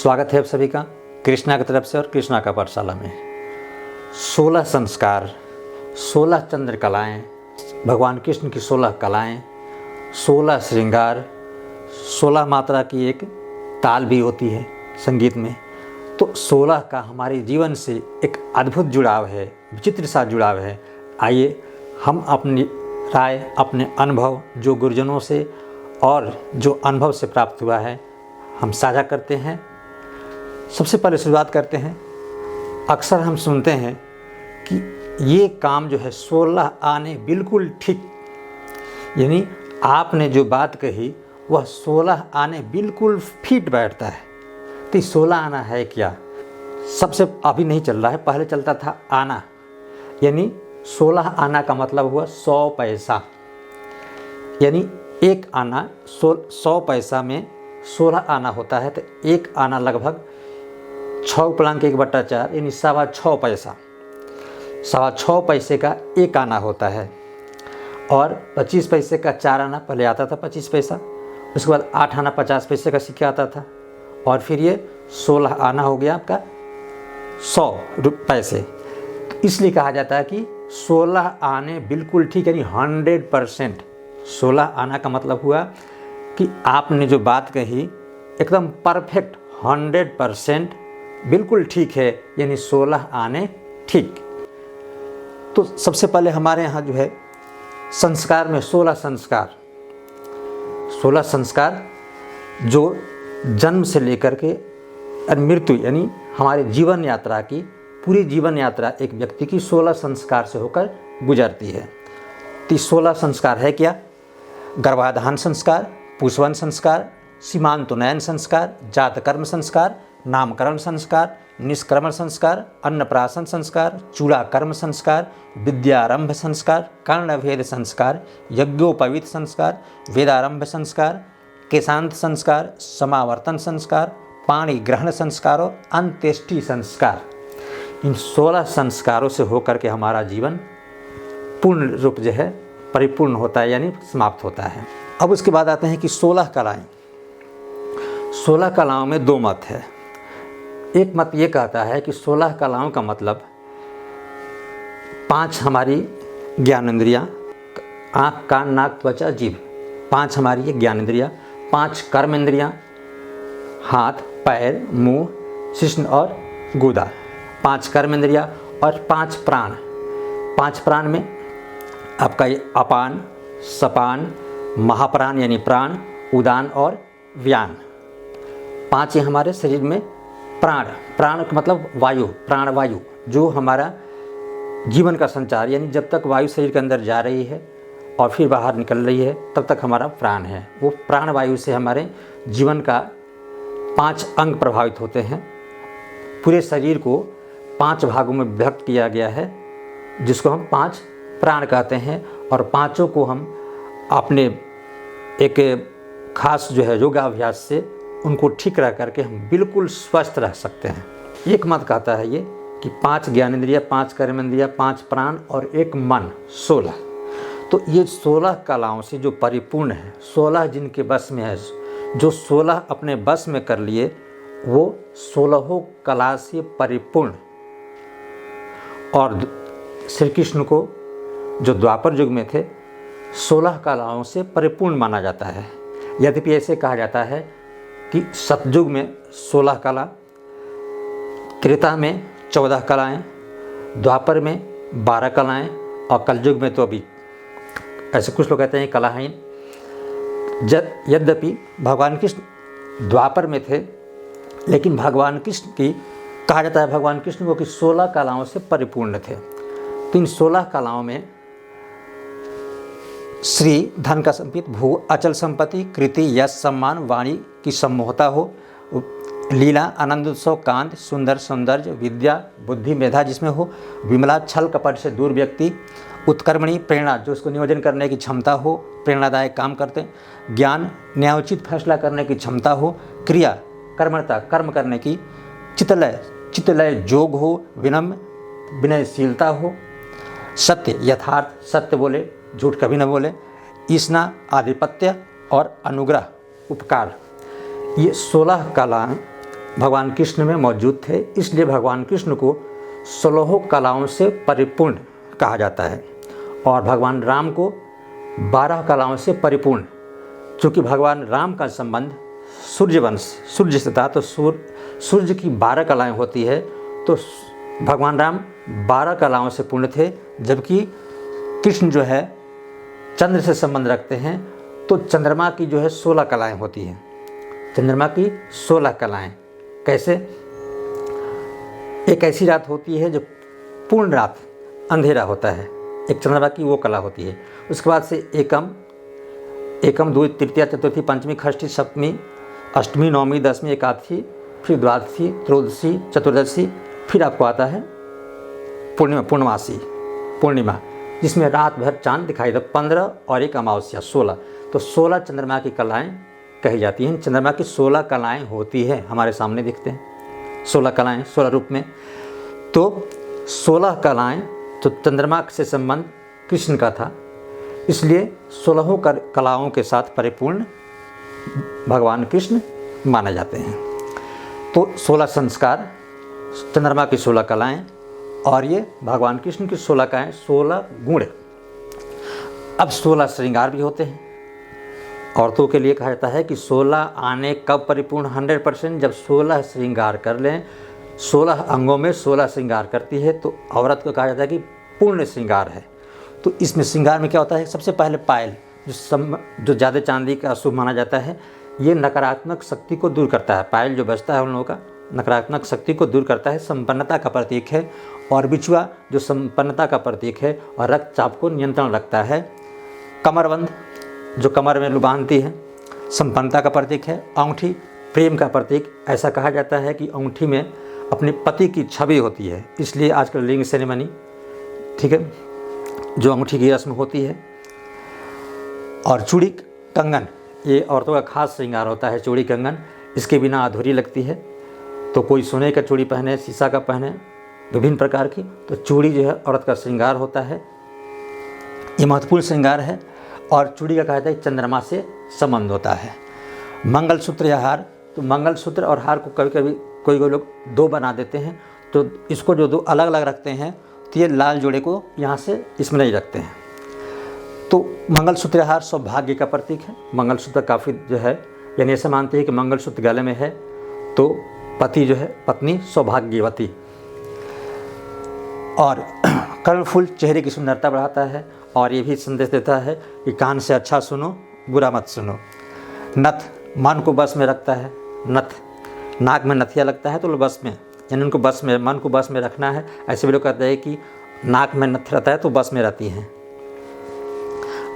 स्वागत है आप सभी का कृष्णा की तरफ से और कृष्णा का पाठशाला में। 16 संस्कार, 16 चंद्र कलाएँ, भगवान कृष्ण की 16 कलाएँ, 16 श्रृंगार, 16 मात्रा की एक ताल भी होती है संगीत में। तो 16 का हमारे जीवन से एक अद्भुत जुड़ाव है, विचित्र सा जुड़ाव है। आइए हम अपनी राय, अपने अनुभव जो गुरुजनों से और जो अनुभव से प्राप्त हुआ है हम साझा करते हैं। सबसे पहले शुरुआत करते हैं। अक्सर हम सुनते हैं कि ये काम जो है 16 आने बिल्कुल ठीक, यानी आपने जो बात कही वह 16 आने बिल्कुल फिट बैठता है। तो 16 आना है क्या? सबसे अभी नहीं चल रहा है, पहले चलता था आना, यानी 16 आना का मतलब हुआ 100 पैसा, यानी एक आना 100 पैसा में 16 आना होता है। तो एक आना लगभग 6/1/4 यानी 6.25 पैसा, 6.25 पैसे का एक आना होता है। और 25 पैसे का 4 आना पहले आता था 25 पैसा, उसके बाद 8 आना 50 पैसे का सिक्का आता था, और फिर ये 16 आना हो गया आपका 100 पैसे। इसलिए कहा जाता है कि 16 आने बिल्कुल ठीक, यानी 100%। 16 आना का मतलब हुआ कि आपने जो बात कही एकदम परफेक्ट 100% बिल्कुल ठीक है, यानी 16 आने ठीक। तो सबसे पहले हमारे यहाँ जो है संस्कार में 16 संस्कार जो जन्म से लेकर के मृत्यु, यानी हमारे जीवन यात्रा की पूरी जीवन यात्रा एक व्यक्ति की 16 संस्कार से होकर गुजरती है। तो 16 संस्कार है क्या? गर्भाधान संस्कार, पुष्पवन संस्कार, सीमांतोन्नयन संस्कार, जातकर्म संस्कार, नामकरण संस्कार, निष्क्रमण संस्कार, अन्नप्राशन संस्कार, चूड़ाकर्म संस्कार, विद्यारंभ संस्कार, कर्णभेद संस्कार, यज्ञोपवीत संस्कार, वेदारंभ संस्कार, केशांत संस्कार, समावर्तन संस्कार, पाणी ग्रहण संस्कार और अंत्येष्टि संस्कार। इन 16 संस्कारों से होकर के हमारा जीवन पूर्ण रूप जो है परिपूर्ण होता है, यानी समाप्त होता है। अब उसके बाद आते हैं कि 16 कलाएँ। 16 कलाओं में 2 मत है। एक मत ये कहता है कि 16 कलाओं का मतलब 5 हमारी ज्ञानेंद्रियाँ, आँख, कान, नाक, त्वचा, जीभ, 5 हमारी ये ज्ञानेंद्रियाँ, 5 कर्मेंद्रियाँ, हाथ, पैर, मुंह, शिश्न और गुदा, 5 कर्मेंद्रियाँ और 5 प्राण। 5 प्राण में आपका ये अपान, सपान, महाप्राण यानी प्राण, उदान और व्यान, 5 ये हमारे शरीर में प्राण का मतलब वायु, प्राणवायु, जो हमारा जीवन का संचार, यानी जब तक वायु शरीर के अंदर जा रही है और फिर बाहर निकल रही है तब तक हमारा प्राण है। वो प्राणवायु से हमारे जीवन का 5 अंग प्रभावित होते हैं। पूरे शरीर को 5 भागों में विभक्त किया गया है, जिसको हम 5 प्राण कहते हैं। और 5 को हम अपने एक खास जो है योगाभ्यास से उनको ठीक रह करके हम बिल्कुल स्वस्थ रह सकते हैं। एक मत कहता है ये कि 5 ज्ञानेंद्रियाँ, 5 कर्मेंद्रियाँ, 5 प्राण और 1 मन, 16। तो ये 16 कलाओं से जो परिपूर्ण है, 16 जिनके बस में है, जो 16 अपने बस में कर लिए, वो 16 कला से परिपूर्ण। और श्री कृष्ण को जो द्वापर युग में थे 16 कलाओं से परिपूर्ण माना जाता है। यद्यपि ऐसे कहा जाता है कि सतयुग में 16 कला, त्रेता में 14 कलाएँ, द्वापर में 12 कलाएँ और कलयुग में तो अभी ऐसे कुछ लोग कहते हैं कलाहीन। यद्यपि भगवान कृष्ण द्वापर में थे, लेकिन भगवान कृष्ण की कहा जाता है भगवान कृष्ण को कि 16 कलाओं से परिपूर्ण थे। तो इन 16 कलाओं में श्री धन का संपित, भू अचल संपत्ति, कृति, यश, सम्मान, वाणी की सम्मोहता हो, लीला, आनंद उत्सव, कांत, सुंदर सौंदर्य, विद्या, बुद्धि, मेधा जिसमें हो, विमला, छल कपट से दूर व्यक्ति, उत्कर्मणी, प्रेरणा, जो उसको नियोजन करने की क्षमता हो, प्रेरणादायक काम करते, ज्ञान, न्यायोचित फैसला करने की क्षमता हो, क्रिया, कर्मणता, कर्म करने की, चित्तलय जोग हो, विनम्र, विनयशीलता हो, सत्य, यथार्थ, सत्य बोले, झूठ कभी न बोले, ईष्णा, आधिपत्य और अनुग्रह, उपकार। ये 16 कला भगवान कृष्ण में मौजूद थे, इसलिए भगवान कृष्ण को 16 कलाओं से परिपूर्ण कहा जाता है और भगवान राम को 12 कलाओं से परिपूर्ण। चूँकि भगवान राम का संबंध सूर्यवंश सूर्य से था, तो सूर्य की 12 कलाएँ होती है, तो भगवान राम 12 कलाओं से पूर्ण थे, जबकि कृष्ण जो है चंद्र से संबंध रखते हैं, तो चंद्रमा की जो है 16 कलाएँ होती हैं। चंद्रमा की 16 कलाएँ कैसे? एक ऐसी रात होती है जो पूर्ण रात अंधेरा होता है, एक चंद्रमा की वो कला होती है। उसके बाद से एकम, द्वितीय, तृतीया, चतुर्थी, पंचमी, षष्ठी, सप्तमी, अष्टमी, नवमी, दसवीं, एकादशी, फिर द्वादशी, त्रयोदशी, चतुर्दशी, फिर आपको आता है पूर्णिमा, जिसमें रात भर चांद दिखाई देता। 15 और एक अमावस्या, 16, तो 16 चंद्रमा की कलाएँ कही जाती हैं। चंद्रमा की 16 कलाएँ होती है, हमारे सामने दिखते हैं 16 कलाएँ 16 रूप में। तो 16 कलाएँ, तो चंद्रमा से संबंध कृष्ण का था, इसलिए 16 कलाओं के साथ परिपूर्ण भगवान कृष्ण माने जाते हैं। तो 16 संस्कार, चंद्रमा की 16 कलाएँ और ये भगवान कृष्ण की 16 कलाएँ, 16 गुण। अब 16 श्रृंगार भी होते हैं। औरतों के लिए कहा जाता है कि 16 आने कब परिपूर्ण 100%, जब 16 श्रृंगार कर लें। 16 अंगों में 16 श्रृंगार करती है तो औरत को कहा जाता है कि पूर्ण श्रृंगार है। तो इसमें श्रृंगार में क्या होता है? सबसे पहले पायल, जो ज़्यादा चांदी का अशुभ माना जाता है, ये नकारात्मक शक्ति को दूर करता है। पायल जो बजता है उन लोगों का नकारात्मक शक्ति को दूर करता है, संपन्नता का प्रतीक है। और बिछुआ जो संपन्नता का प्रतीक है और रक्तचाप को नियंत्रण रखता है। कमरबंद जो कमर में बांधती है, संपन्नता का प्रतीक है। अंगूठी प्रेम का प्रतीक। ऐसा कहा जाता है कि अंगूठी में अपने पति की छवि होती है, इसलिए आजकल रिंग सेरेमनी, ठीक है, जो अंगूठी की रस्म होती है। और चूड़ी कंगन, ये औरतों का खास श्रृंगार होता है। चूड़ी कंगन इसके बिना अधूरी लगती है। तो कोई सोने का चूड़ी पहने, शीशा का पहने, विभिन्न प्रकार की, तो चूड़ी जो है औरत का श्रृंगार होता है। ये महत्वपूर्ण श्रृंगार है। और चूड़ी का कहा जाता है चंद्रमा से संबंध होता है। मंगलसूत्र या हार, तो मंगलसूत्र और हार को कभी कभी कोई लोग दो बना देते हैं, तो इसको जो दो अलग अलग रखते हैं, तो ये लाल जोड़े को यहाँ से इसमें नहीं रखते हैं। तो मंगलसूत्र या हार सौभाग्य का प्रतीक है। मंगलसूत्र काफ़ी जो है, यानी ऐसा मानते हैं कि मंगलसूत्र गले में है तो पति जो है, पत्नी सौभाग्यवती। और कर्णफूल चेहरे की सुंदरता बढ़ाता है और ये भी संदेश देता है कि कान से अच्छा सुनो, बुरा मत सुनो। नथ मन को बस में रखता है। नथ, नाक में नथिया लगता है तो बस में, यानी उनको बस में, मन को बस में रखना है। ऐसे भी लोग कहते हैं कि नाक में नथ रहता है तो बस में रहती हैं।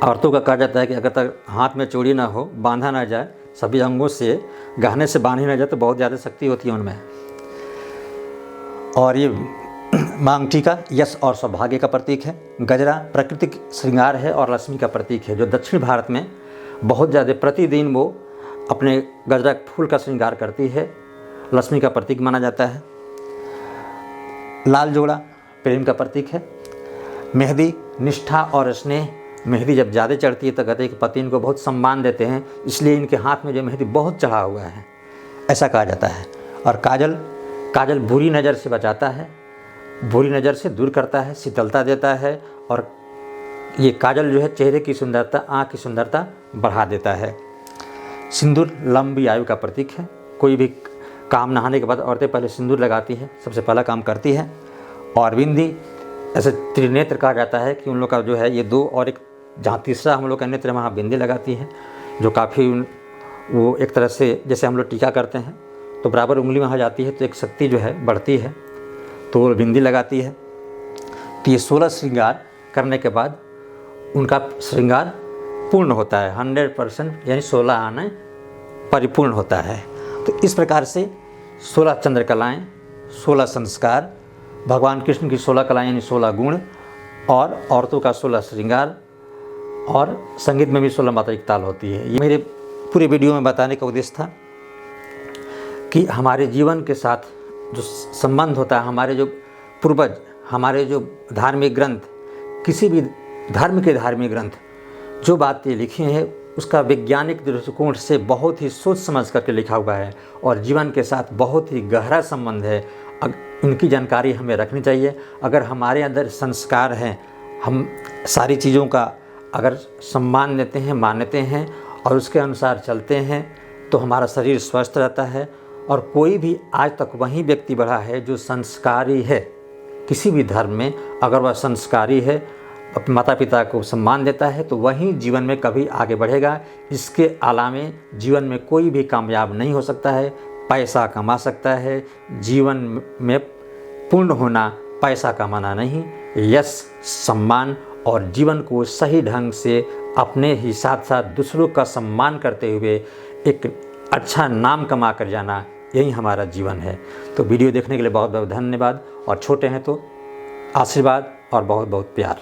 औरतों का कहा जाता है कि अगर तक हाथ में चूड़ी ना हो, बांधा ना जाए, सभी अंगों से गहने से बांधी ना जाए, तो बहुत ज़्यादा शक्ति होती है उनमें। और ये मांग टीका यश और सौभाग्य का प्रतीक है। गजरा प्राकृतिक श्रृंगार है और लक्ष्मी का प्रतीक है। जो दक्षिण भारत में बहुत ज़्यादा प्रतिदिन वो अपने गजरा फूल का श्रृंगार करती है, लक्ष्मी का प्रतीक माना जाता है। लाल जोड़ा प्रेम का प्रतीक है। मेहंदी निष्ठा और स्नेह। मेहंदी जब ज़्यादा चढ़ती है तो कहते हैं कि पति इनको बहुत सम्मान देते हैं, इसलिए इनके हाथ में जो मेहंदी बहुत चढ़ा हुआ है, ऐसा कहा जाता है। और काजल बुरी नज़र से बचाता है, बुरी नज़र से दूर करता है, शीतलता देता है। और ये काजल जो है चेहरे की सुंदरता, आँख की सुंदरता बढ़ा देता है। सिंदूर लंबी आयु का प्रतीक है। कोई भी काम नहाने के बाद औरतें पहले सिंदूर लगाती हैं, सबसे पहला काम करती है। और बिंदी, ऐसे त्रिनेत्र कहा जाता है कि उन लोग का जो है ये दो और एक, जहाँ तीसरा हम लोग का नेत्र वहाँ बिंदी लगाती है, जो काफ़ी वो एक तरह से जैसे हम लोग टीका करते हैं तो बराबर उंगली वहाँ जाती है तो एक शक्ति जो है बढ़ती है, तो वो बिंदी लगाती है। तो ये 16 श्रृंगार करने के बाद उनका श्रृंगार पूर्ण होता है 100%, यानी 16 आने परिपूर्ण होता है। तो इस प्रकार से 16 चंद्रकलाएँ, 16 संस्कार, भगवान कृष्ण की 16 कलाएँ यानी 16 गुण, और औरतों का 16 श्रृंगार, और संगीत में भी 16 मात्रा ताल होती है। ये मेरे पूरे वीडियो में बताने का उद्देश्य था कि हमारे जीवन के साथ जो संबंध होता है, हमारे जो पूर्वज, हमारे जो धार्मिक ग्रंथ, किसी भी धर्म के धार्मिक ग्रंथ जो बातें लिखी हैं उसका वैज्ञानिक दृष्टिकोण से बहुत ही सोच समझ करके लिखा हुआ है और जीवन के साथ बहुत ही गहरा संबंध है। इनकी जानकारी हमें रखनी चाहिए। अगर हमारे अंदर संस्कार हैं, हम सारी चीज़ों का अगर सम्मान देते हैं, मानते हैं और उसके अनुसार चलते हैं तो हमारा शरीर स्वस्थ रहता है। और कोई भी आज तक वही व्यक्ति बढ़ा है जो संस्कारी है। किसी भी धर्म में अगर वह संस्कारी है, अपने माता पिता को सम्मान देता है, तो वही जीवन में कभी आगे बढ़ेगा। इसके अलावा जीवन में कोई भी कामयाब नहीं हो सकता है। पैसा कमा सकता है, जीवन में पूर्ण होना पैसा कमाना नहीं, यश, सम्मान और जीवन को सही ढंग से अपने ही साथ साथ दूसरों का सम्मान करते हुए एक अच्छा नाम कमा कर जाना, यही हमारा जीवन है। तो वीडियो देखने के लिए बहुत बहुत धन्यवाद और छोटे हैं तो आशीर्वाद और बहुत बहुत प्यार।